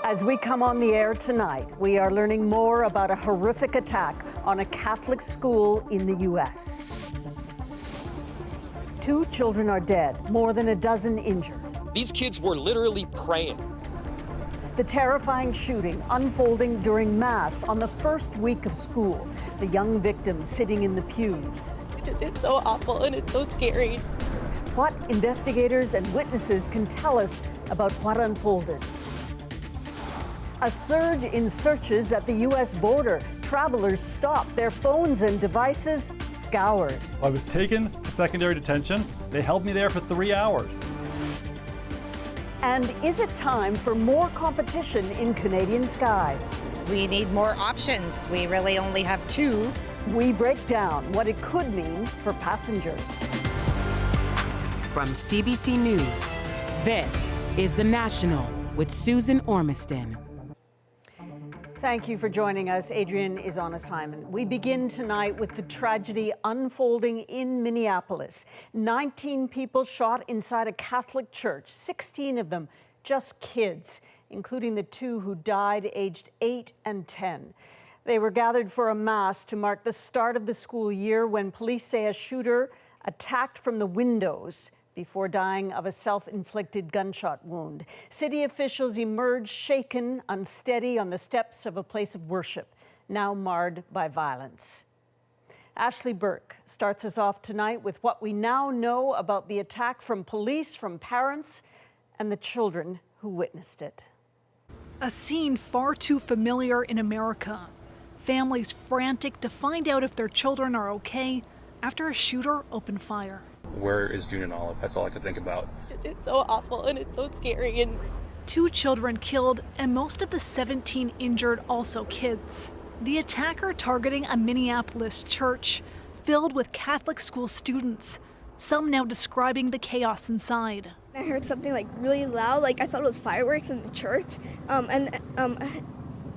As we come on the air tonight, we are learning more about a horrific attack on a Catholic school in the U.S. 2 children are dead, more than a dozen injured. These kids were literally praying. The terrifying shooting unfolding during Mass on the first week of school. The young victim sitting in the pews. It's so awful and it's so scary. What investigators and witnesses can tell us about what unfolded. A surge in searches at the U.S. border. Travelers stopped, their phones and devices scoured. I was taken to secondary detention. They held me there for 3 hours. And is it time for more competition in Canadian skies? We need more options. We really only have 2. We break down what it could mean for passengers. From CBC News, this is The National with Susan Ormiston. Thank you for joining us. Adrian is on assignment. We begin tonight with the tragedy unfolding in Minneapolis. 19 people shot inside a Catholic church, 16 of them just kids, including the 2 who died aged 8 and 10. They were gathered for a mass to mark the start of the school year when police say a shooter attacked from the windows before dying of a self-inflicted gunshot wound. City officials emerged shaken, unsteady on the steps of a place of worship, now marred by violence. Ashley Burke starts us off tonight with what we now know about the attack from police, from parents, and the children who witnessed it. A scene far too familiar in America. Families frantic to find out if their children are okay after a shooter opened fire. Where is June and Olive? That's all I could think about. It's so awful and it's so scary. And 2 children killed and most of the 17 injured, also kids. The attacker targeting a Minneapolis church filled with Catholic school students, some now describing the chaos inside. I heard something like really loud, like I thought it was fireworks in the church, and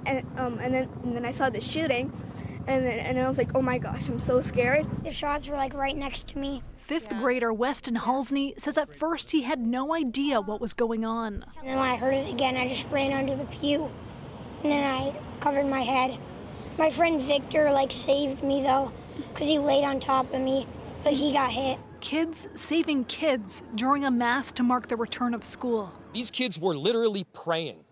then I saw the shooting, and I was like, oh my gosh, I'm so scared. The shots were like right next to me. 5th grader Weston Halsney says at first he had no idea what was going on. And then when I heard it again, I just ran under the pew, and then I covered my head. My friend Victor saved me though, because he laid on top of me, but he got hit. Kids saving kids during a mass to mark the return of school. These kids were literally praying.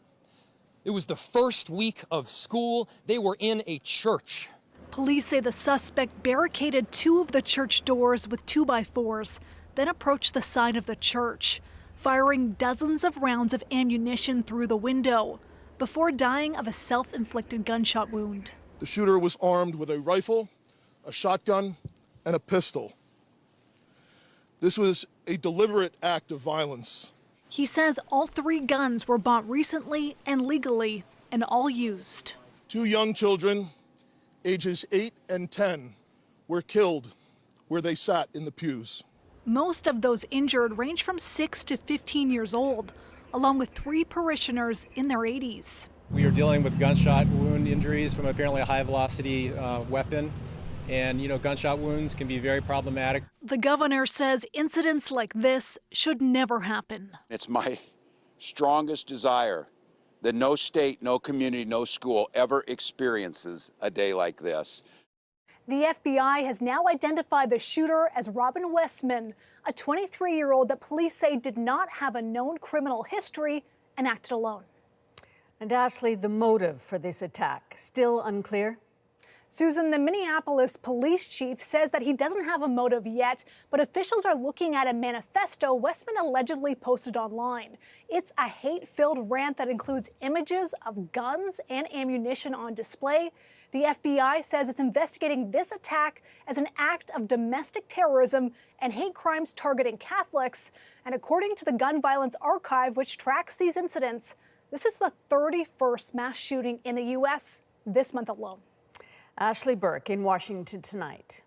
It was the first week of school. They were in a church. Police say the suspect barricaded 2 of the church doors with 2x4s, then approached the side of the church, firing dozens of rounds of ammunition through the window, before dying of a self-inflicted gunshot wound. The shooter was armed with a rifle, a shotgun, and a pistol. This was a deliberate act of violence. He says all 3 guns were bought recently and legally, and all used. 2 young children, ages 8 and 10, were killed where they sat in the pews. Most of those injured range from 6 to 15 years old, along with 3 parishioners in their 80s. We are dealing with gunshot wound injuries from apparently a high-velocity weapon. And, gunshot wounds can be very problematic. The governor says incidents like this should never happen. It's my strongest desire that no state, no community, no school ever experiences a day like this. The FBI has now identified the shooter as Robin Westman, a 23-year-old that police say did not have a known criminal history and acted alone. And Ashley, the motive for this attack, still unclear? Susan, the Minneapolis police chief says that he doesn't have a motive yet, but officials are looking at a manifesto Westman allegedly posted online. It's a hate-filled rant that includes images of guns and ammunition on display. The FBI says it's investigating this attack as an act of domestic terrorism and hate crimes targeting Catholics. And according to the Gun Violence Archive, which tracks these incidents, this is the 31st mass shooting in the U.S. this month alone. Ashley Burke in Washington tonight.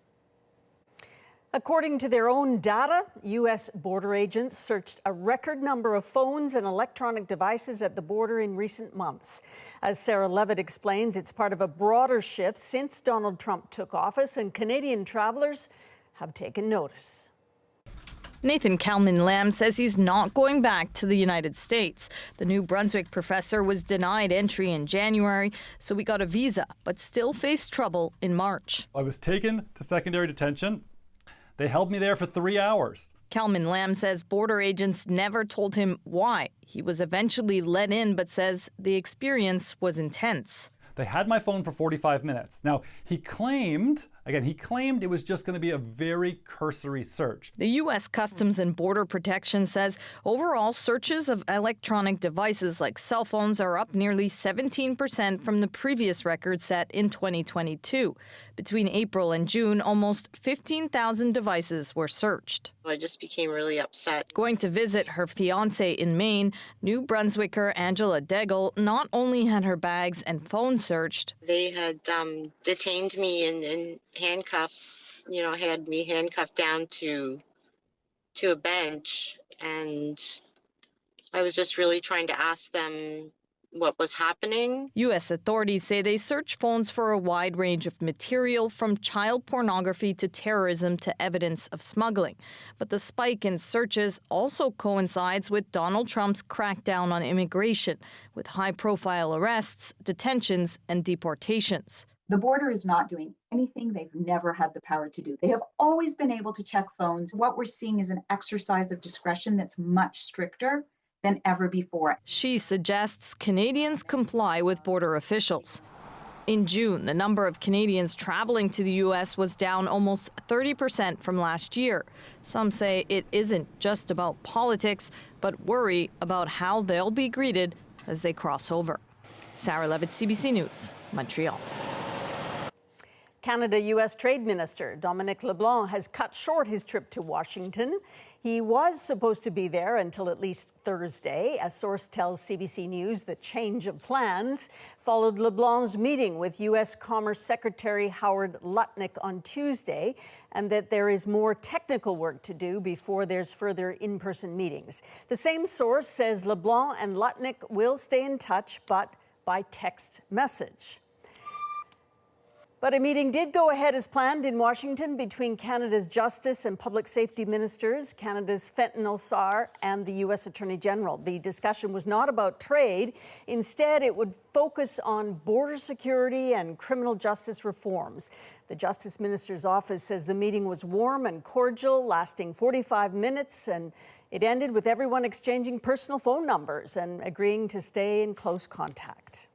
According to their own data, U.S. border agents searched a record number of phones and electronic devices at the border in recent months. As Sarah Levitt explains, it's part of a broader shift since Donald Trump took office, and Canadian travelers have taken notice. Nathan Kalman-Lamb says he's not going back to the United States. The New Brunswick professor was denied entry in January, so he got a visa, but still faced trouble in March. I was taken to secondary detention. They held me there for 3 hours. Kalman-Lamb says border agents never told him why. He was eventually let in, but says the experience was intense. They had my phone for 45 minutes. Now, he claimed it was just going to be a very cursory search. The U.S. Customs and Border Protection says overall searches of electronic devices like cell phones are up nearly 17% from the previous record set in 2022. Between April and June, almost 15,000 devices were searched. I just became really upset. Going to visit her fiancé in Maine, New Brunswicker Angela Degel not only had her bags and phone searched. They had detained me in handcuffs, had me handcuffed down to a bench, and I was just really trying to ask them what was happening. U.S. authorities say they search phones for a wide range of material, from child pornography to terrorism to evidence of smuggling. But the spike in searches also coincides with Donald Trump's crackdown on immigration, with high-profile arrests, detentions, and deportations. The border is not doing anything they've never had the power to do. They have always been able to check phones. What we're seeing is an exercise of discretion that's much stricter than ever before. She suggests Canadians comply with border officials. In June, the number of Canadians traveling to the U.S. was down almost 30% from last year. Some say it isn't just about politics, but worry about how they'll be greeted as they cross over. Sarah Levitt, CBC News, Montreal. Canada-U.S. Trade Minister Dominic LeBlanc has cut short his trip to Washington. He was supposed to be there until at least Thursday. A source tells CBC News the change of plans followed LeBlanc's meeting with U.S. Commerce Secretary Howard Lutnick on Tuesday, and that there is more technical work to do before there's further in-person meetings. The same source says LeBlanc and Lutnick will stay in touch, but by text message. But a meeting did go ahead as planned in Washington between Canada's Justice and Public Safety Ministers, Canada's fentanyl czar, and the U.S. Attorney General. The discussion was not about trade. Instead, it would focus on border security and criminal justice reforms. The Justice Minister's office says the meeting was warm and cordial, lasting 45 minutes, and it ended with everyone exchanging personal phone numbers and agreeing to stay in close contact.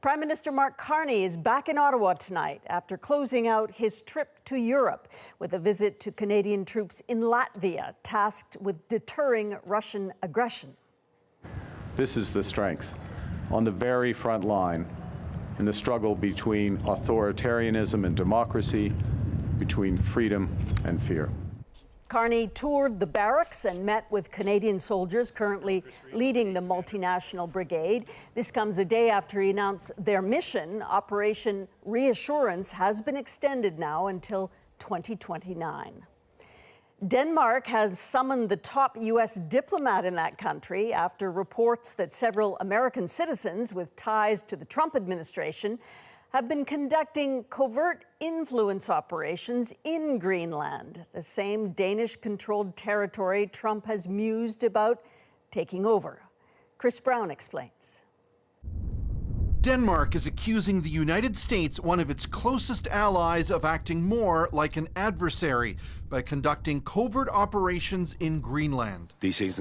Prime Minister Mark Carney is back in Ottawa tonight after closing out his trip to Europe with a visit to Canadian troops in Latvia, tasked with deterring Russian aggression. This is the strength on the very front line in the struggle between authoritarianism and democracy, between freedom and fear. Carney toured the barracks and met with Canadian soldiers currently leading the multinational brigade. This comes a day after he announced their mission. Operation Reassurance has been extended now until 2029. Denmark has summoned the top U.S. diplomat in that country after reports that several American citizens with ties to the Trump administration have been conducting covert influence operations in Greenland, the same Danish-controlled territory Trump has mused about taking over. Chris Brown explains. Denmark is accusing the United States, one of its closest allies, of acting more like an adversary by conducting covert operations in Greenland. This is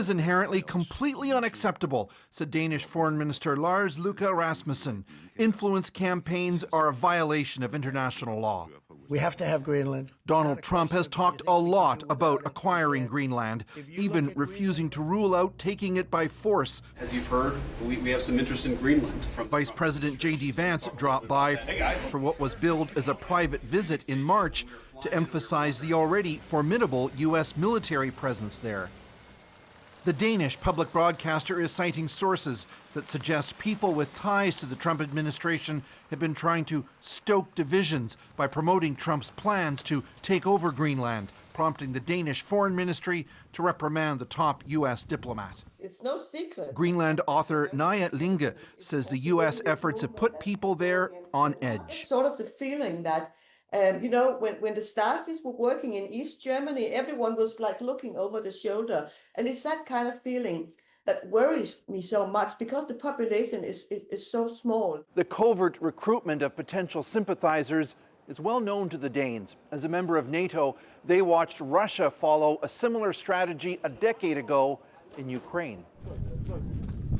inherently completely unacceptable, said Danish Foreign Minister Lars Løkke Rasmussen. Influence campaigns are a violation of international law. We have to have Greenland. Donald Trump has talked a lot about acquiring Greenland, even refusing to rule out taking it by force. As you've heard, we have some interest in Greenland. Vice President J.D. Vance dropped by for what was billed as a private visit in March to emphasize the already formidable U.S. military presence there. The Danish public broadcaster is citing sources that suggest people with ties to the Trump administration have been trying to stoke divisions by promoting Trump's plans to take over Greenland, prompting the Danish Foreign Ministry to reprimand the top U.S. diplomat. It's no secret. Greenland author Naya Linge says the U.S. efforts have put people there on edge. Sort of the feeling that You know, when the Stasis were working in East Germany, everyone was like looking over the shoulder. And it's that kind of feeling that worries me so much because the population is so small. The covert recruitment of potential sympathizers is well known to the Danes. As a member of NATO, they watched Russia follow a similar strategy a decade ago in Ukraine.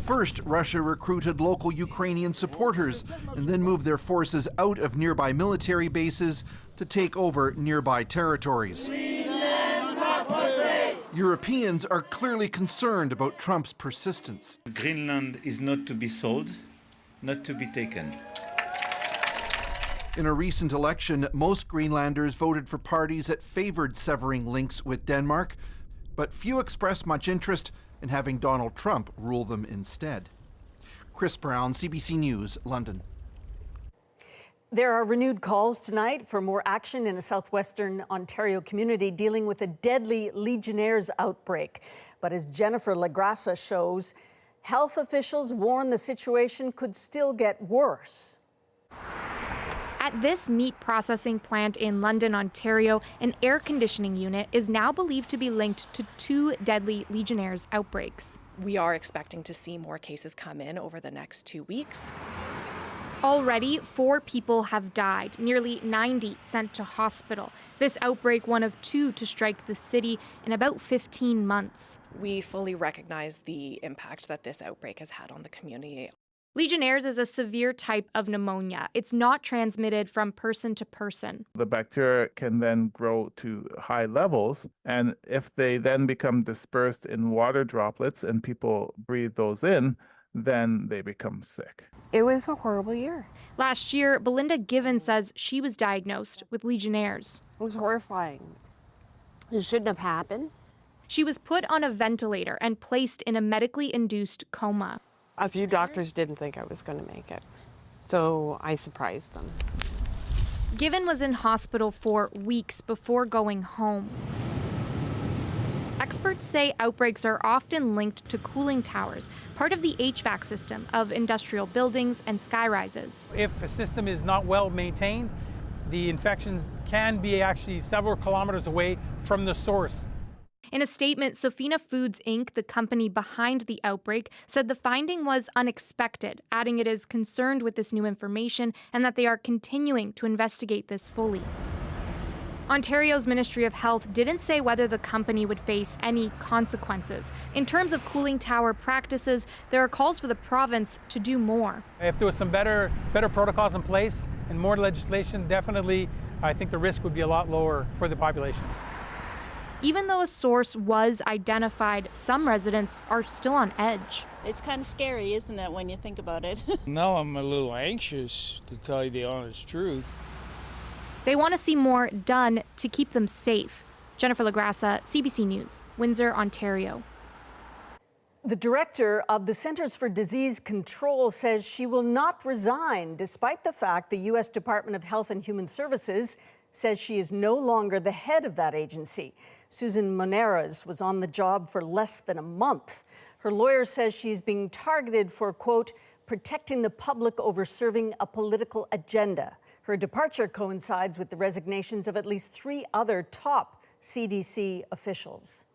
First, Russia recruited local Ukrainian supporters and then moved their forces out of nearby military bases to take over nearby territories. Europeans are clearly concerned about Trump's persistence. Greenland is not to be sold, not to be taken. In a recent election, most Greenlanders voted for parties that favored severing links with Denmark, but few expressed much interest in having Donald Trump rule them instead. Chris Brown, CBC News, London. There are renewed calls tonight for more action in a southwestern Ontario community dealing with a deadly Legionnaires outbreak. But as Jennifer LaGrassa shows, health officials warn the situation could still get worse. At this meat processing plant in London, Ontario, an air conditioning unit is now believed to be linked to 2 deadly Legionnaires outbreaks. We are expecting to see more cases come in over the next 2 weeks. Already, 4 people have died, nearly 90 sent to hospital. This outbreak, one of 2 to strike the city in about 15 months. We fully recognize the impact that this outbreak has had on the community. Legionnaires is a severe type of pneumonia. It's not transmitted from person to person. The bacteria can then grow to high levels, and if they then become dispersed in water droplets and people breathe those in, then they become sick. It was a horrible year. Last year, Belinda Given says she was diagnosed with Legionnaires. It was horrifying. It shouldn't have happened. She was put on a ventilator and placed in a medically induced coma. A few doctors didn't think I was going to make it, so I surprised them. Given was in hospital for weeks before going home. Experts say outbreaks are often linked to cooling towers, part of the HVAC system of industrial buildings and skyrises. If a system is not well maintained, the infections can be actually several kilometers away from the source. In a statement, Sofina Foods Inc., the company behind the outbreak, said the finding was unexpected, adding it is concerned with this new information and that they are continuing to investigate this fully. Ontario's Ministry of Health didn't say whether the company would face any consequences. In terms of cooling tower practices, there are calls for the province to do more. If there was some better protocols in place and more legislation, definitely I think the risk would be a lot lower for the population. Even though a source was identified, some residents are still on edge. It's kind of scary, isn't it, when you think about it? Now I'm a little anxious, to tell you the honest truth. They want to see more done to keep them safe. Jennifer LaGrassa, CBC News, Windsor, Ontario. The director of the Centers for Disease Control says she will not resign, despite the fact the U.S. Department of Health and Human Services says she is no longer the head of that agency. Susan Monarez was on the job for less than a month. Her lawyer says she's being targeted for, quote, protecting the public over serving a political agenda. Her departure coincides with the resignations of at least 3 other top CDC officials.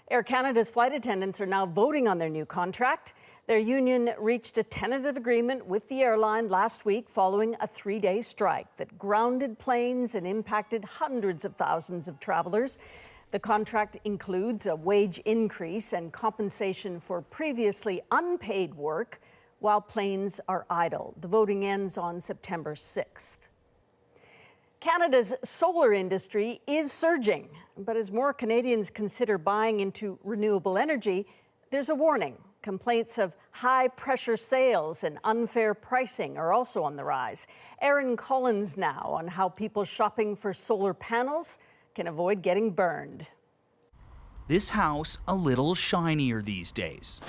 Air Canada's flight attendants are now voting on their new contract. Their union reached a tentative agreement with the airline last week following a 3-day strike that grounded planes and impacted hundreds of thousands of travelers. The contract includes a wage increase and compensation for previously unpaid work while planes are idle. The voting ends on September 6th. Canada's solar industry is surging, but as more Canadians consider buying into renewable energy, there's a warning. Complaints of high-pressure sales and unfair pricing are also on the rise. Erin Collins now on how people shopping for solar panels can avoid getting burned. This house a little shinier these days.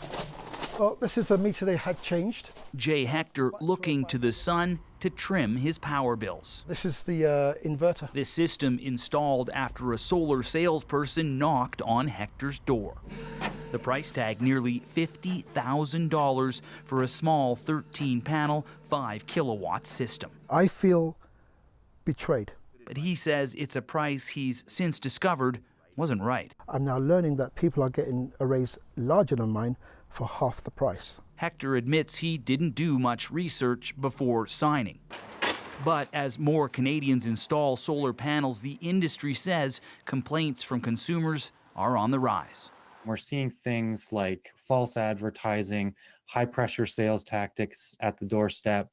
Well, this is the meter they had changed. Jay Hector looking to the sun to trim his power bills. This is the inverter. This system installed after a solar salesperson knocked on Hector's door. The price tag nearly $50,000 for a small 13-panel, 5-kilowatt system. I feel betrayed. But he says it's a price he's since discovered wasn't right. I'm now learning that people are getting arrays larger than mine for half the price. Hector admits he didn't do much research before signing. But as more Canadians install solar panels, the industry says complaints from consumers are on the rise. We're seeing things like false advertising, high-pressure sales tactics at the doorstep.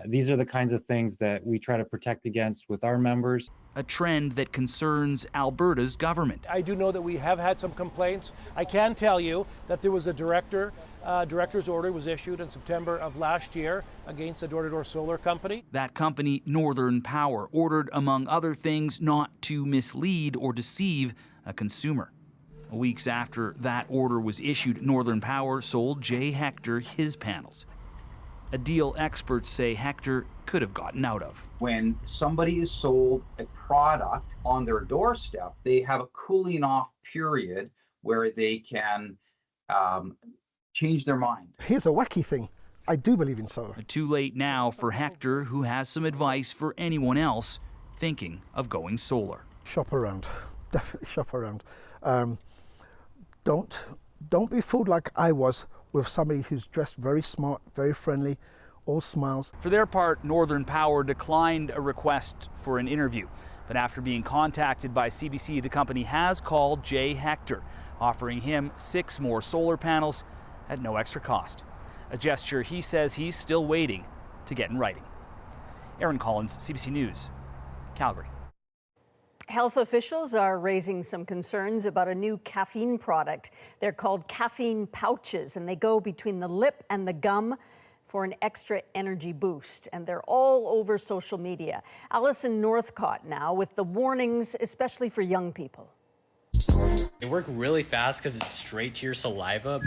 These are the kinds of things that we try to protect against with our members. A trend that concerns Alberta's government. I do know that we have had some complaints. I can tell you that there was a director's order was issued in September of last year against a door-to-door solar company. That company, Northern Power, ordered, among other things, not to mislead or deceive a consumer. Weeks after that order was issued, Northern Power sold Jay Hector his panels. A deal experts say Hector could have gotten out of. When somebody is sold a product on their doorstep, they have a cooling off period where they can change their mind. Here's a wacky thing. I do believe in solar. Too late now for Hector, who has some advice for anyone else thinking of going solar. Shop around. Definitely shop around. Don't be fooled like I was with somebody who's dressed very smart, very friendly, all smiles. For their part, Northern Power declined a request for an interview. But after being contacted by CBC, the company has called Jay Hector, offering him 6 more solar panels at no extra cost. A gesture he says he's still waiting to get in writing. Aaron Collins, CBC News, Calgary. Health officials are raising some concerns about a new caffeine product. They're called caffeine pouches, and they go between the lip and the gum for an extra energy boost. And they're all over social media. Alison Northcott now with the warnings, especially for young people. They work really fast because it's straight to your saliva.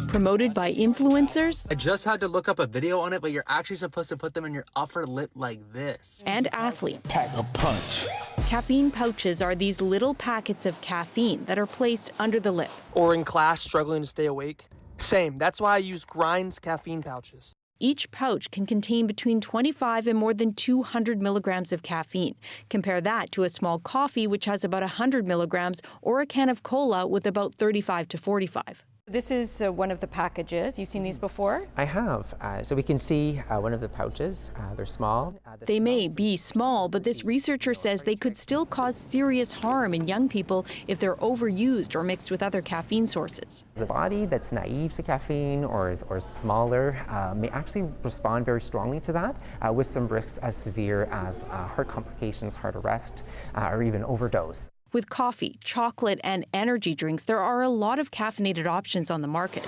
Promoted by influencers. I just had to look up a video on it, but you're actually supposed to put them in your upper lip like this. And athletes. Pack a punch. Caffeine pouches are these little packets of caffeine that are placed under the lip. Or in class, struggling to stay awake. Same. That's why I use Grind's caffeine pouches. Each pouch can contain between 25 and more than 200 milligrams of caffeine. Compare that to a small coffee, which has about 100 milligrams, or a can of cola with about 35 to 45. This is one of the packages. You've seen these before? I have. So we can see one of the pouches. They're small. They may be small, but this researcher says they could still cause serious harm in young people if they're overused or mixed with other caffeine sources. The body that's naive to caffeine or smaller may actually respond very strongly to that, with some risks as severe as heart complications, heart arrest, or even overdose. With coffee, chocolate, and energy drinks, there are a lot of caffeinated options on the market.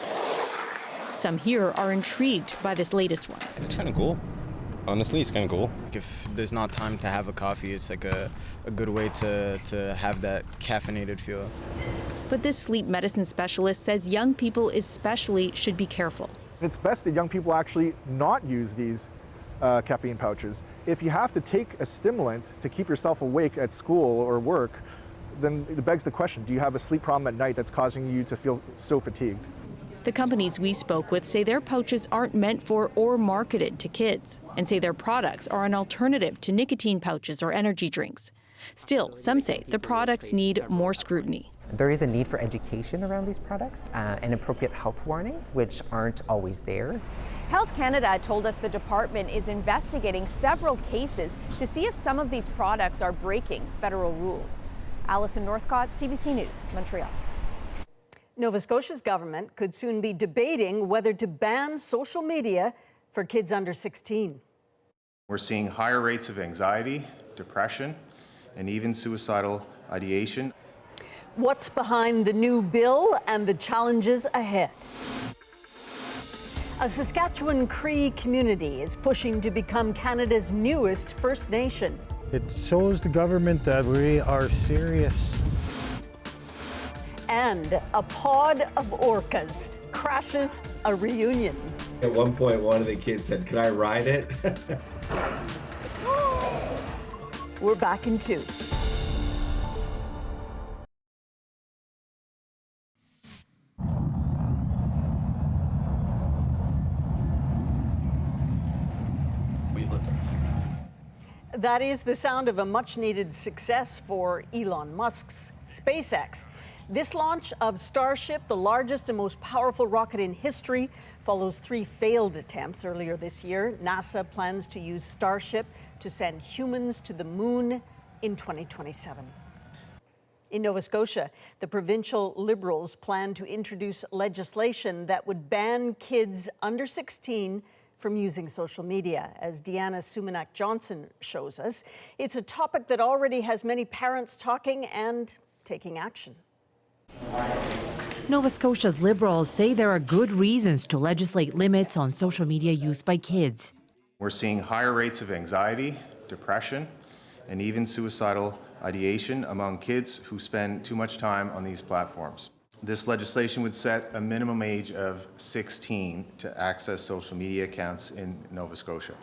Some here are intrigued by this latest one. It's kind of cool. Honestly, it's kind of cool. If there's not time to have a coffee, it's like a good way to have that caffeinated feel. But this sleep medicine specialist says young people especially should be careful. It's best that young people actually not use these caffeine pouches. If you have to take a stimulant to keep yourself awake at school or work, then it begs the question, do you have a sleep problem at night that's causing you to feel so fatigued? The companies we spoke with say their pouches aren't meant for or marketed to kids, and say their products are an alternative to nicotine pouches or energy drinks. Still, some say the products need more scrutiny. There is a need for education around these products and appropriate health warnings, which aren't always there. Health Canada told us the department is investigating several cases to see if some of these products are breaking federal rules. Alison Northcott, CBC News, Montreal. Nova Scotia's government could soon be debating whether to ban social media for kids under 16. We're seeing higher rates of anxiety, depression, and even suicidal ideation. What's behind the new bill and the challenges ahead? A Saskatchewan Cree community is pushing to become Canada's newest First Nation. It shows the government that we are serious. And a pod of orcas crashes a reunion. At one point, one of the kids said, "Can I ride it?" We're back in 2. That is the sound of a much-needed success for Elon Musk's SpaceX. This launch of Starship, the largest and most powerful rocket in history, follows 3 failed attempts earlier this year. NASA plans to use Starship to send humans to the moon in 2027. In Nova Scotia, the provincial Liberals plan to introduce legislation that would ban kids under 16 from using social media. As Deanna Sumanak-Johnson shows us, it's a topic that already has many parents talking and taking action. Nova Scotia's Liberals say there are good reasons to legislate limits on social media use by kids. We're seeing higher rates of anxiety, depression, and even suicidal ideation among kids who spend too much time on these platforms. This legislation would set a minimum age of 16 to access social media accounts in Nova Scotia.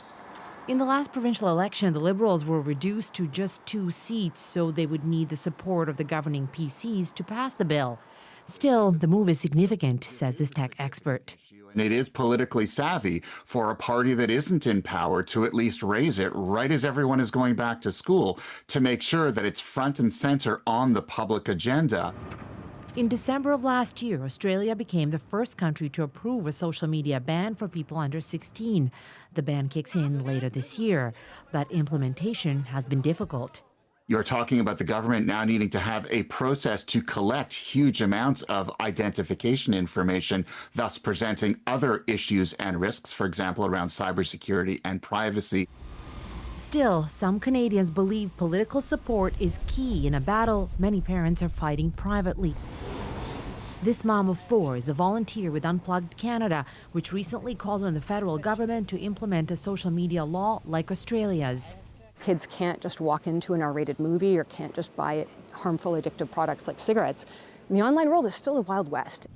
In the last provincial election, the Liberals were reduced to just 2 seats, so they would need the support of the governing PCs to pass the bill. Still, the move is significant, says this tech expert. And it is politically savvy for a party that isn't in power to at least raise it right as everyone is going back to school to make sure that it's front and center on the public agenda. In December of last year, Australia became the first country to approve a social media ban for people under 16. The ban kicks in later this year, but implementation has been difficult. You're talking about the government now needing to have a process to collect huge amounts of identification information, thus presenting other issues and risks, for example, around cybersecurity and privacy. Still, some Canadians believe political support is key in a battle many parents are fighting privately. This mom of 4 is a volunteer with Unplugged Canada, which recently called on the federal government to implement a social media law like Australia's. Kids can't just walk into an R-rated movie or can't just buy harmful addictive products like cigarettes. And the online world is still the Wild West.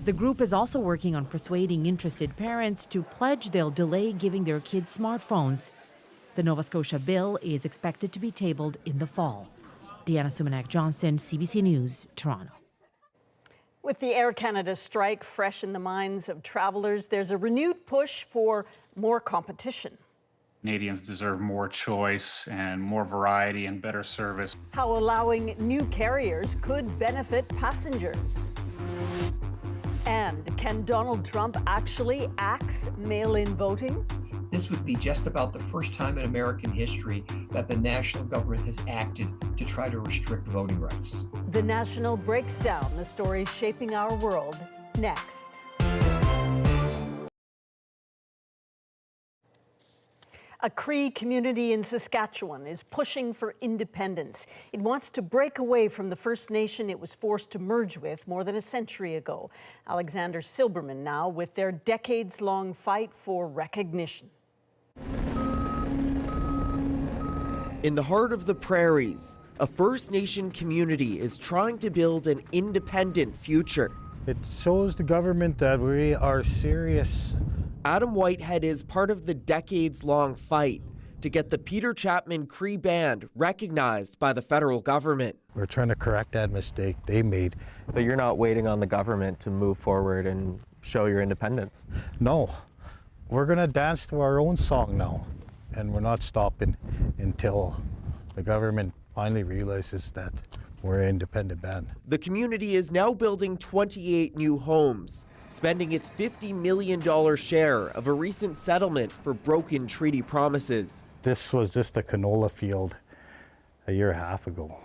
The group is also working on persuading interested parents to pledge they'll delay giving their kids smartphones. The Nova Scotia bill is expected to be tabled in the fall. Deanna Sumanak-Johnson, CBC News, Toronto. With the Air Canada strike fresh in the minds of travelers, there's a renewed push for more competition. Canadians deserve more choice and more variety and better service. How allowing new carriers could benefit passengers. And can Donald Trump actually axe mail-in voting? This would be just about the first time in American history that the national government has acted to try to restrict voting rights. The National breaks down the stories shaping our world next. A Cree community in Saskatchewan is pushing for independence. It wants to break away from the First Nation it was forced to merge with more than a century ago. Alexander Silberman now with their decades-long fight for recognition. In the heart of the prairies, a First Nation community is trying to build an independent future. It shows the government that we are serious. Adam Whitehead is part of the decades-long fight to get the Peter Chapman Cree Band recognized by the federal government. We're trying to correct that mistake they made. But you're not waiting on the government to move forward and show your independence? No. We're going to dance to our own song now, and we're not stopping until the government finally realizes that we're an independent band. The community is now building 28 new homes, spending its $50 million share of a recent settlement for broken treaty promises. This was just a canola field a year and a half ago.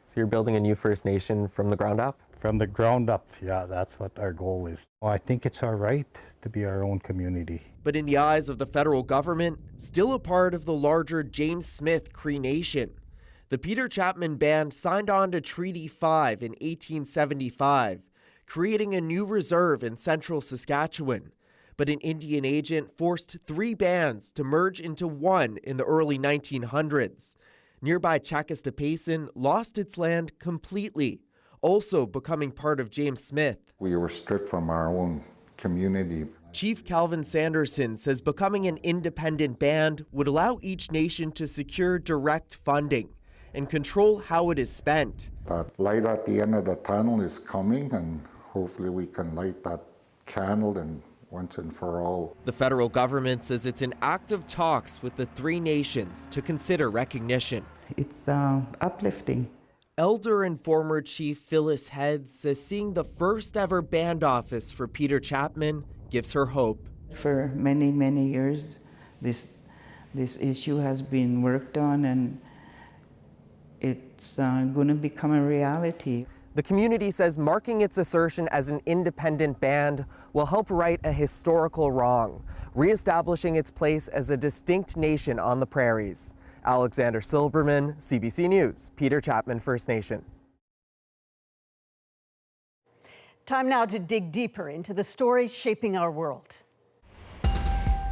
So you're building a new First Nation from the ground up? From the ground up, yeah, that's what our goal is. Well, I think it's our right to be our own community. But in the eyes of the federal government, still a part of the larger James Smith Cree Nation. The Peter Chapman Band signed on to Treaty 5 in 1875, creating a new reserve in central Saskatchewan. But an Indian agent forced 3 bands to merge into one in the early 1900s. Nearby Chakastapason lost its land completely, also becoming part of James Smith. We were stripped from our own community. Chief Calvin Sanderson says becoming an independent band would allow each nation to secure direct funding and control how it is spent. That light at the end of the tunnel is coming, and hopefully we can light that candle and once and for all. The federal government says it's in active talks with the three nations to consider recognition. It's uplifting. Elder and former Chief Phyllis Head says seeing the first ever band office for Peter Chapman gives her hope. For many, many years, this issue has been worked on, and it's going to become a reality. The community says marking its assertion as an independent band will help right a historical wrong, reestablishing its place as a distinct nation on the prairies. Alexander Silberman, CBC News, Peter Chapman First Nation. Time now to dig deeper into the stories shaping our world.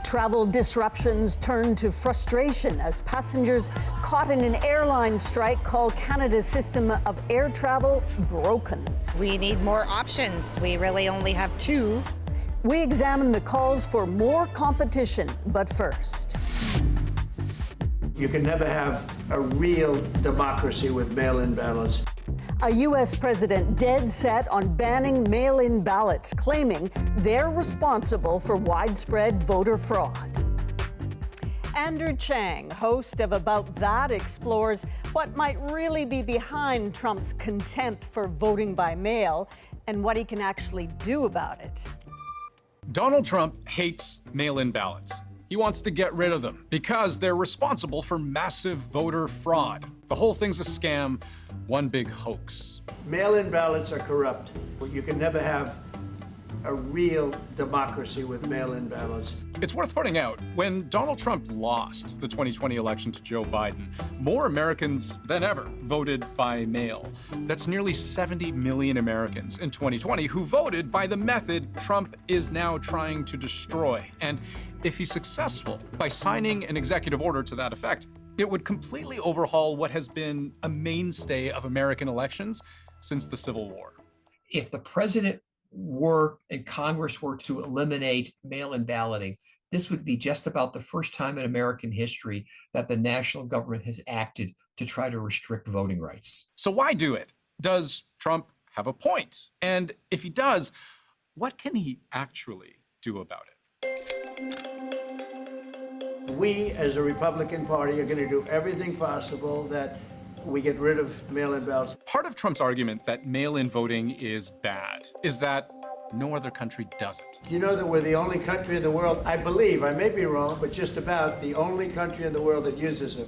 Travel disruptions turn to frustration as passengers caught in an airline strike call Canada's system of air travel broken. We need more options. We really only have two. We examine the calls for more competition, but first. You can never have a real democracy with mail-in ballots. A U.S. president dead set on banning mail-in ballots, claiming they're responsible for widespread voter fraud. Andrew Chang, host of About That, explores what might really be behind Trump's contempt for voting by mail and what he can actually do about it. Donald Trump hates mail-in ballots. He wants to get rid of them because they're responsible for massive voter fraud. The whole thing's a scam, one big hoax. Mail-in ballots are corrupt. You can never have a real democracy with mail-in ballots. It's worth pointing out, when Donald Trump lost the 2020 election to Joe Biden, more Americans than ever voted by mail. That's nearly 70 million Americans in 2020 who voted by the method Trump is now trying to destroy. And if he's successful by signing an executive order to that effect, it would completely overhaul what has been a mainstay of American elections since the Civil War. If the president and Congress were to eliminate mail-in balloting, this would be just about the first time in American history that the national government has acted to try to restrict voting rights. So why do it? Does Trump have a point? And if he does, what can he actually do about it? We, as a Republican Party, are going to do everything possible that we get rid of mail-in ballots. Part of Trump's argument that mail-in voting is bad is that no other country does it. You know that we're the only country in the world, I believe, I may be wrong, but just about the only country in the world that uses it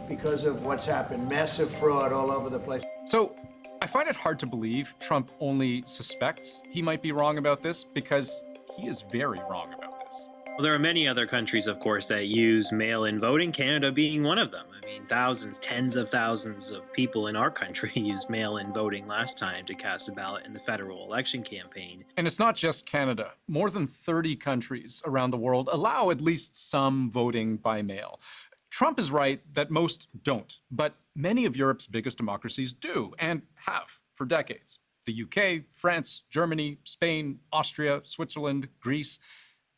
because of what's happened, massive fraud all over the place. So I find it hard to believe Trump only suspects he might be wrong about this, because he is very wrong about this. Well, there are many other countries, of course, that use mail-in voting, Canada being one of them. I mean, thousands, tens of thousands of people in our country used mail-in voting last time to cast a ballot in the federal election campaign. And it's not just Canada. More than 30 countries around the world allow at least some voting by mail. Trump is right that most don't, but many of Europe's biggest democracies do, and have for decades. The UK, France, Germany, Spain, Austria, Switzerland, Greece.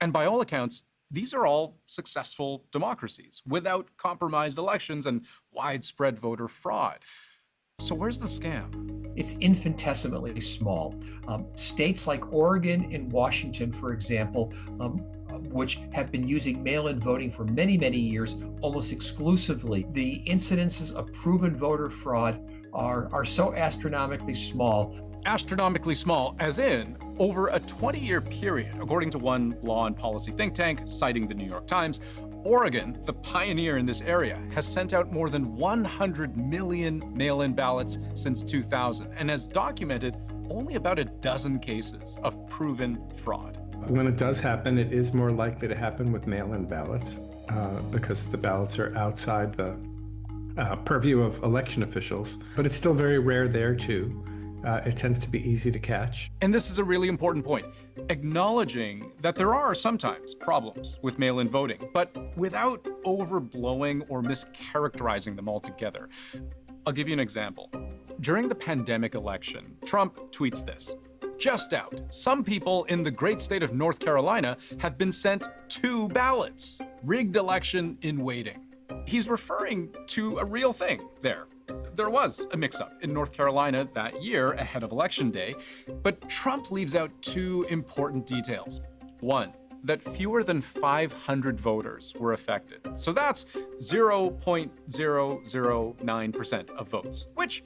And by all accounts, these are all successful democracies without compromised elections and widespread voter fraud. So where's the scam? It's infinitesimally small. States like Oregon and Washington, for example, which have been using mail-in voting for many, many years, almost exclusively, the incidences of proven voter fraud are so astronomically small. Astronomically small, as in, over a 20-year period, according to one law and policy think tank, citing the New York Times, Oregon, the pioneer in this area, has sent out more than 100 million mail-in ballots since 2000 and has documented only about a dozen cases of proven fraud. When it does happen, it is more likely to happen with mail-in ballots because the ballots are outside the purview of election officials, but it's still very rare there too. It tends to be easy to catch. And this is a really important point, acknowledging that there are sometimes problems with mail-in voting, but without overblowing or mischaracterizing them altogether. I'll give you an example. During the pandemic election, Trump tweets this: "Just out, some people in the great state of North Carolina have been sent 2 ballots. Rigged election in waiting." He's referring to a real thing there. There was a mix-up in North Carolina that year ahead of Election Day, but Trump leaves out 2 important details. One, that fewer than 500 voters were affected. So that's 0.009% of votes, which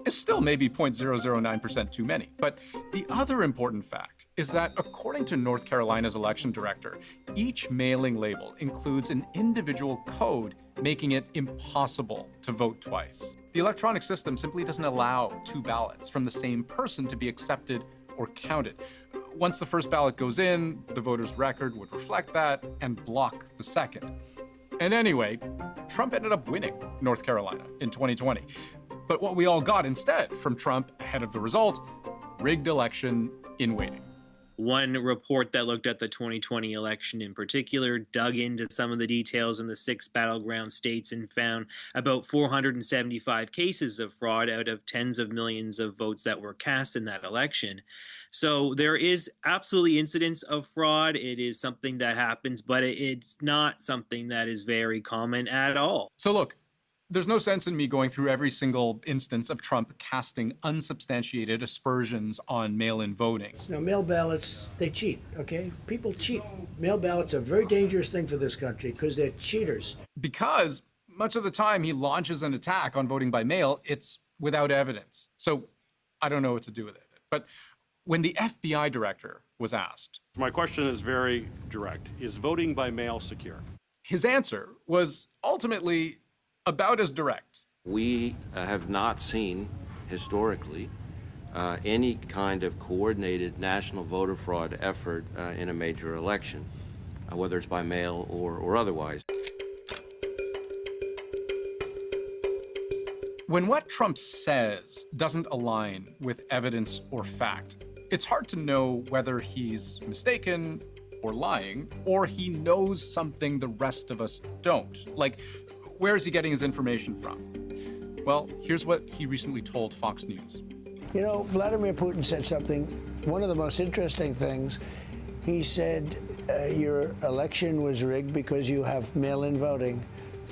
is still maybe 0.009% too many. But the other important fact is that according to North Carolina's election director, each mailing label includes an individual code making it impossible to vote twice. The electronic system simply doesn't allow two ballots from the same person to be accepted or counted. Once the first ballot goes in, the voter's record would reflect that and block the second. And anyway, Trump ended up winning North Carolina in 2020. But what we all got instead from Trump ahead of the result, rigged election in waiting. One report that looked at the 2020 election in particular dug into some of the details in the 6 battleground states and found about 475 cases of fraud out of tens of millions of votes that were cast in that election. So there is absolutely incidents of fraud. It is something that happens, but it's not something that is very common at all. So look, there's no sense in me going through every single instance of Trump casting unsubstantiated aspersions on mail-in voting. Now, mail ballots, they cheat, okay? People cheat. Mail ballots are a very dangerous thing for this country because they're cheaters. Because much of the time he launches an attack on voting by mail, it's without evidence. So I don't know what to do with it. But when the FBI director was asked, my question is very direct. Is voting by mail secure? His answer was ultimately about as direct. We have not seen historically any kind of coordinated national voter fraud effort in a major election, whether it's by mail or otherwise. When what Trump says doesn't align with evidence or fact, it's hard to know whether he's mistaken or lying, or he knows something the rest of us don't. Like, where is he getting his information from? Well, here's what he recently told Fox News. You know, Vladimir Putin said something, one of the most interesting things. He said, your election was rigged because you have mail-in voting.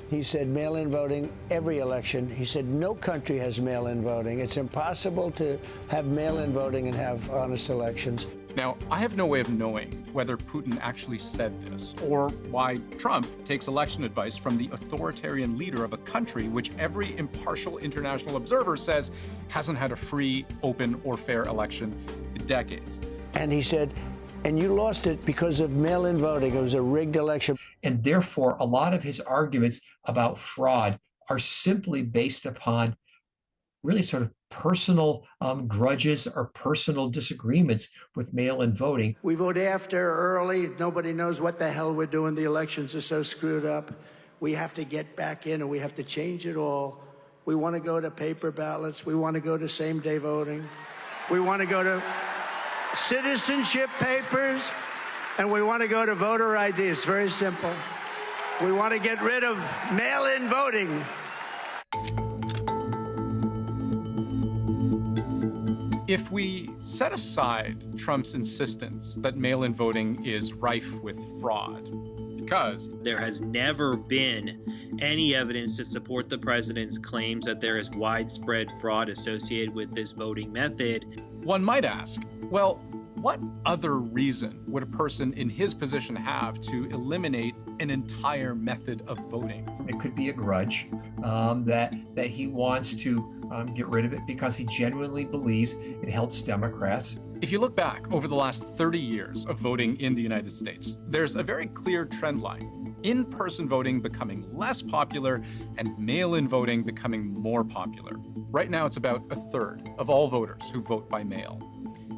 He said mail-in voting every election. He said no country has mail-in voting. It's impossible to have mail-in voting and have honest elections. Now, I have no way of knowing whether Putin actually said this or why Trump takes election advice from the authoritarian leader of a country which every impartial international observer says hasn't had a free, open, or fair election in decades. And he said, and you lost it because of mail-in voting. It was a rigged election. And therefore, a lot of his arguments about fraud are simply based upon really sort of personal grudges or personal disagreements with mail-in voting. We vote after, early. Nobody knows what the hell we're doing. The elections are so screwed up. We have to get back in and we have to change it all. We want to go to paper ballots. We want to go to same-day voting. We want to go to citizenship papers. And we want to go to voter ID. It's very simple. We want to get rid of mail-in voting. If we set aside Trump's insistence that mail-in voting is rife with fraud, because there has never been any evidence to support the president's claims that there is widespread fraud associated with this voting method, one might ask, well, what other reason would a person in his position have to eliminate an entire method of voting? It could be a grudge that he wants to get rid of it because he genuinely believes it helps Democrats. If you look back over the last 30 years of voting in the United States, there's a very clear trend line. In-person voting becoming less popular and mail-in voting becoming more popular. Right now, it's about a third of all voters who vote by mail.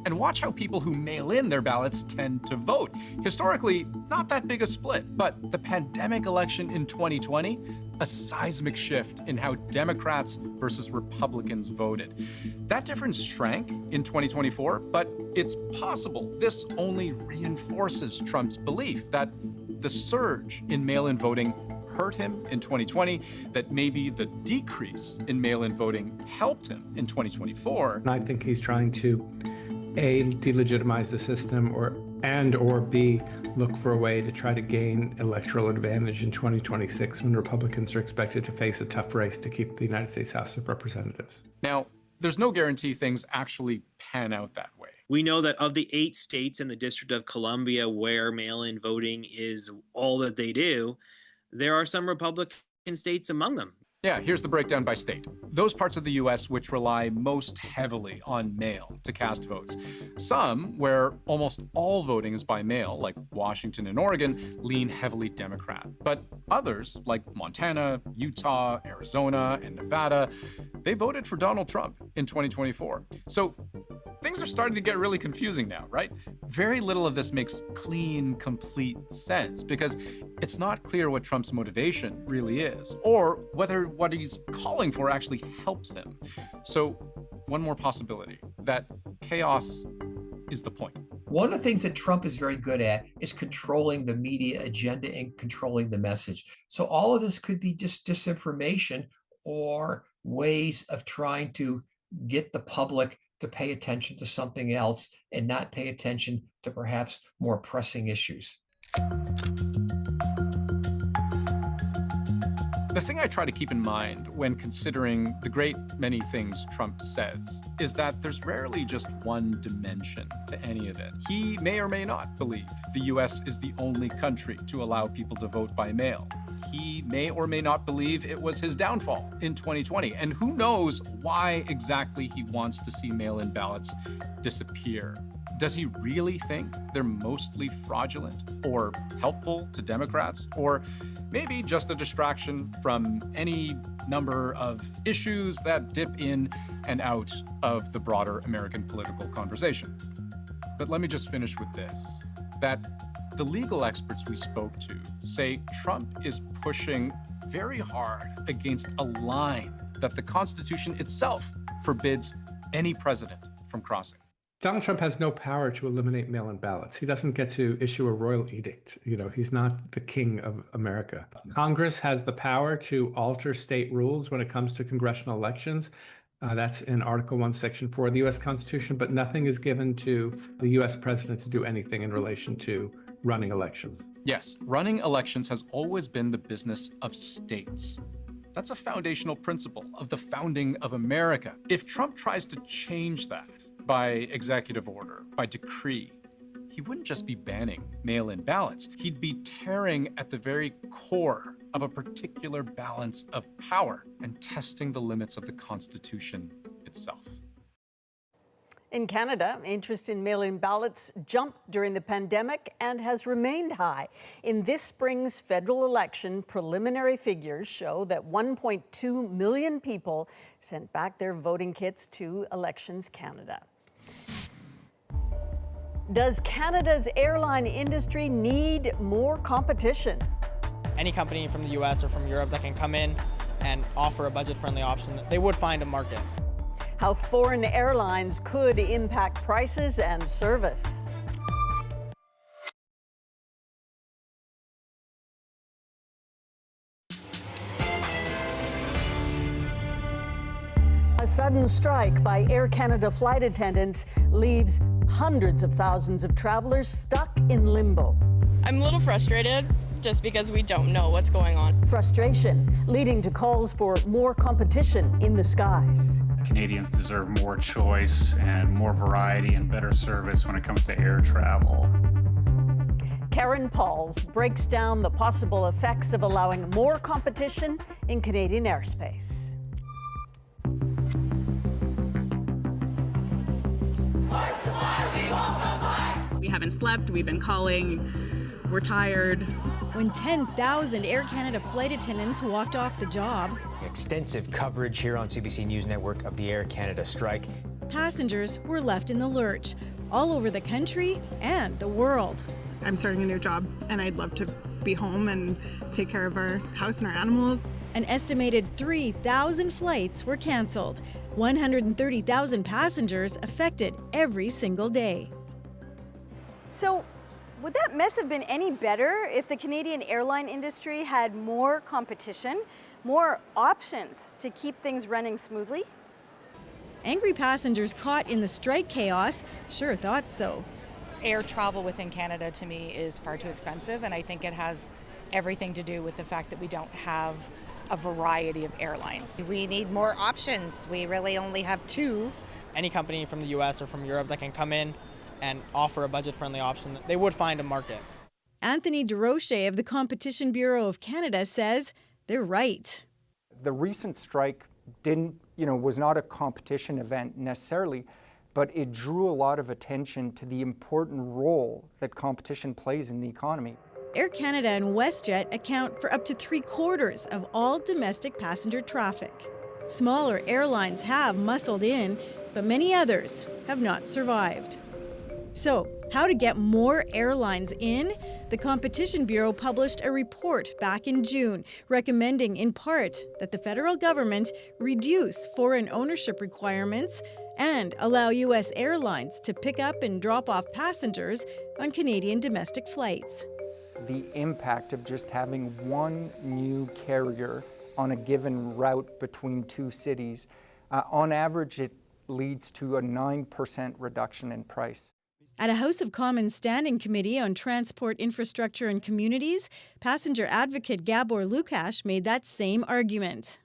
And watch how people who mail in their ballots tend to vote. Historically, not that big a split, but the pandemic election in 2020, a seismic shift in how Democrats versus Republicans voted. That difference shrank in 2024, but it's possible this only reinforces Trump's belief that the surge in mail-in voting hurt him in 2020, that maybe the decrease in mail-in voting helped him in 2024. And I think he's trying to A, delegitimize the system, or B, look for a way to try to gain electoral advantage in 2026 when Republicans are expected to face a tough race to keep the United States House of Representatives. Now, there's no guarantee things actually pan out that way. We know that of the 8 states in the District of Columbia where mail-in voting is all that they do, there are some Republican states among them. Yeah, here's the breakdown by state. Those parts of the U.S. which rely most heavily on mail to cast votes. Some, where almost all voting is by mail, like Washington and Oregon, lean heavily Democrat. But others, like Montana, Utah, Arizona, and Nevada, they voted for Donald Trump in 2024. So things are starting to get really confusing now, right? Very little of this makes clean, complete sense because it's not clear what Trump's motivation really is, or whether what he's calling for actually helps him. So one more possibility, that chaos is the point. One of the things that Trump is very good at is controlling the media agenda and controlling the message. So all of this could be just disinformation or ways of trying to get the public to pay attention to something else and not pay attention to perhaps more pressing issues. The thing I try to keep in mind when considering the great many things Trump says is that there's rarely just one dimension to any of it. He may or may not believe the US is the only country to allow people to vote by mail. He may or may not believe it was his downfall in 2020, and who knows why exactly he wants to see mail-in ballots disappear. Does he really think they're mostly fraudulent or helpful to Democrats? Or maybe just a distraction from any number of issues that dip in and out of the broader American political conversation? But let me just finish with this, that the legal experts we spoke to say Trump is pushing very hard against a line that the Constitution itself forbids any president from crossing. Donald Trump has no power to eliminate mail-in ballots. He doesn't get to issue a royal edict. He's not the king of America. Congress has the power to alter state rules when it comes to congressional elections. That's in Article 1, Section 4 of the U.S. Constitution, but nothing is given to the U.S. president to do anything in relation to running elections. Yes, running elections has always been the business of states. That's a foundational principle of the founding of America. If Trump tries to change that by executive order, by decree, he wouldn't just be banning mail-in ballots. He'd be tearing at the very core of a particular balance of power and testing the limits of the Constitution itself. In Canada, interest in mail-in ballots jumped during the pandemic and has remained high. In this spring's federal election, preliminary figures show that 1.2 million people sent back their voting kits to Elections Canada. Does Canada's airline industry need more competition? Any company from the US or from Europe that can come in and offer a budget-friendly option, they would find a market. How foreign airlines could impact prices and service. A sudden strike by Air Canada flight attendants leaves hundreds of thousands of travelers stuck in limbo. I'm a little frustrated just because we don't know what's going on. Frustration leading to calls for more competition in the skies. Canadians deserve more choice and more variety and better service when it comes to air travel. Karen Pauls breaks down the possible effects of allowing more competition in Canadian airspace. We haven't slept, we've been calling, we're tired. When 10,000 Air Canada flight attendants walked off the job. Extensive coverage here on CBC News Network of the Air Canada strike. Passengers were left in the lurch, all over the country and the world. I'm starting a new job and I'd love to be home and take care of our house and our animals. An estimated 3,000 flights were canceled. 130,000 passengers affected every single day. So, would that mess have been any better if the Canadian airline industry had more competition, more options to keep things running smoothly? Angry passengers caught in the strike chaos sure thought so. Air travel within Canada to me is far too expensive, and I think it has everything to do with the fact that we don't have a variety of airlines. We need more options. We really only have 2 any company from the US or from Europe that can come in and offer a budget-friendly option, they would find a market. Anthony DeRoche of the Competition Bureau of Canada says they're right. The recent strike was not a competition event necessarily, but it drew a lot of attention to the important role that competition plays in the economy. Air Canada and WestJet account for up to 3/4 of all domestic passenger traffic. Smaller airlines have muscled in, but many others have not survived. So, how to get more airlines in? The Competition Bureau published a report back in June recommending in part that the federal government reduce foreign ownership requirements and allow U.S. airlines to pick up and drop off passengers on Canadian domestic flights. The impact of just having one new carrier on a given route between two cities, on average it leads to a 9% reduction in price. At a House of Commons Standing Committee on Transport, Infrastructure and Communities, passenger advocate Gabor Lukács made that same argument.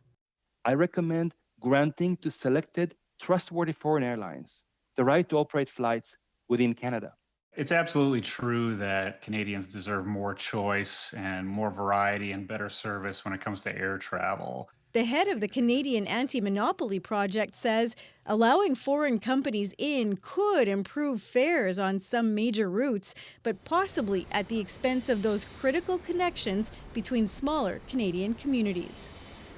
I recommend granting to selected trustworthy foreign airlines the right to operate flights within Canada. It's absolutely true that Canadians deserve more choice and more variety and better service when it comes to air travel. The head of the Canadian Anti-Monopoly Project says allowing foreign companies in could improve fares on some major routes, but possibly at the expense of those critical connections between smaller Canadian communities.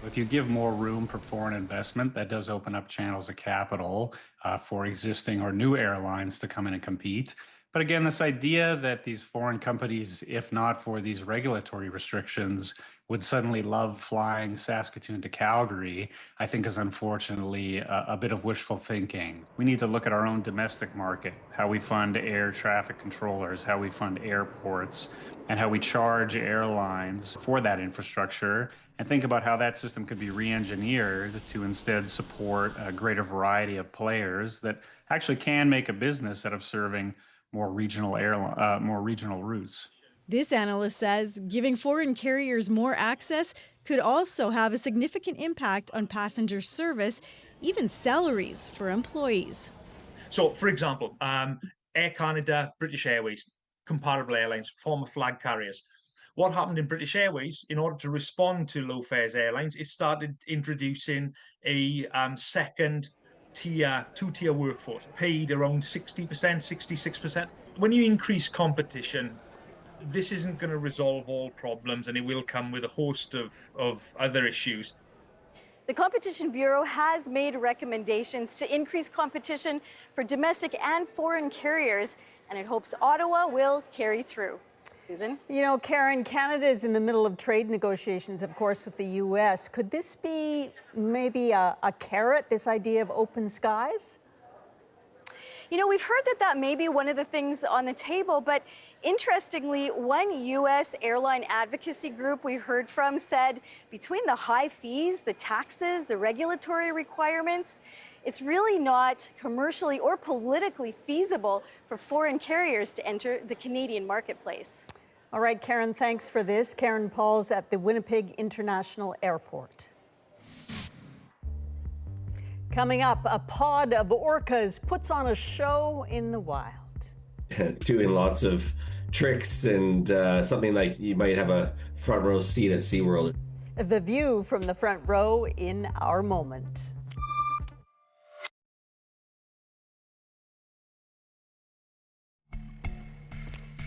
If you give more room for foreign investment, that does open up channels of capital for existing or new airlines to come in and compete. But again, this idea that these foreign companies, if not for these regulatory restrictions, would suddenly love flying Saskatoon to Calgary, I think is unfortunately a bit of wishful thinking. We need to look at our own domestic market, how we fund air traffic controllers, how we fund airports, and how we charge airlines for that infrastructure, and think about how that system could be re-engineered to instead support a greater variety of players that actually can make a business out of serving more regional routes. This analyst says giving foreign carriers more access could also have a significant impact on passenger service, even salaries for employees. So, for example, Air Canada, British Airways, comparable airlines, former flag carriers. What happened in British Airways, in order to respond to low fares airlines, it started introducing a second tier, two-tier workforce, paid around 60%, 66%. When you increase competition, this isn't going to resolve all problems, and it will come with a host of other issues. The Competition Bureau has made recommendations to increase competition for domestic and foreign carriers, and it hopes Ottawa will carry through. Susan? You know, Karen, Canada is in the middle of trade negotiations, of course, with the U.S. Could this be maybe a carrot, this idea of open skies? You know, we've heard that may be one of the things on the table, but interestingly, one U.S. airline advocacy group we heard from said between the high fees, the taxes, the regulatory requirements, it's really not commercially or politically feasible for foreign carriers to enter the Canadian marketplace. All right, Karen, thanks for this. Karen Pauls at the Winnipeg International Airport. Coming up, a pod of orcas puts on a show in the wild. Doing lots of tricks and something like you might have a front row seat at SeaWorld. The view from the front row in our moment.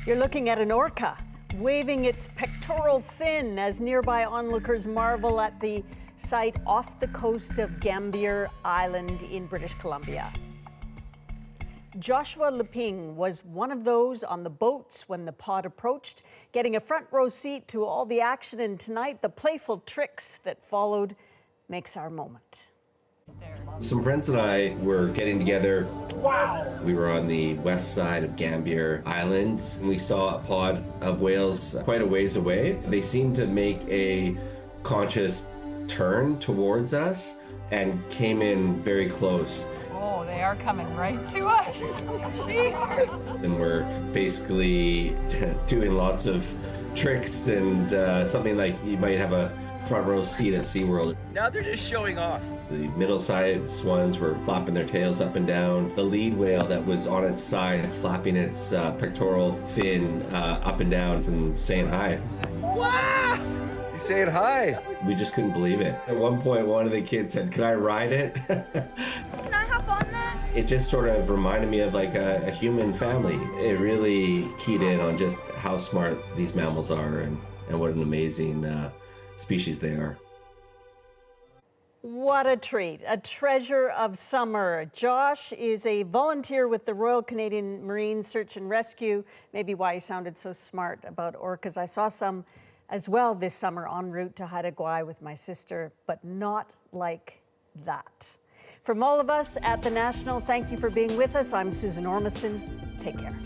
You're looking at an orca waving its pectoral fin as nearby onlookers marvel at the sight off the coast of Gambier Island in British Columbia. Joshua Leping was one of those on the boats when the pod approached, getting a front row seat to all the action, and tonight the playful tricks that followed makes our moment. Some friends and I were getting together. Wow! We were on the west side of Gambier Island, and we saw a pod of whales quite a ways away. They seemed to make a conscious turn towards us and came in very close. Oh, they are coming right to us. Jeez. And we're basically doing lots of tricks and something like you might have a front row seat at SeaWorld. Now they're just showing off. The middle-sized ones were flopping their tails up and down. The lead whale that was on its side, flapping its pectoral fin up and down and saying hi. Wow! He's saying hi. We just couldn't believe it. At one point, one of the kids said, "Can I ride it?" Can I hop on that? It just sort of reminded me of like a human family. It really keyed in on just how smart these mammals are and what an amazing species they are. What a treat, a treasure of summer. Josh is a volunteer with the Royal Canadian Marine Search and Rescue. Maybe why he sounded so smart about orcas. I saw some as well this summer en route to Haida Gwaii with my sister, but not like that. From all of us at the National, thank you for being with us. I'm Susan Ormiston. Take care.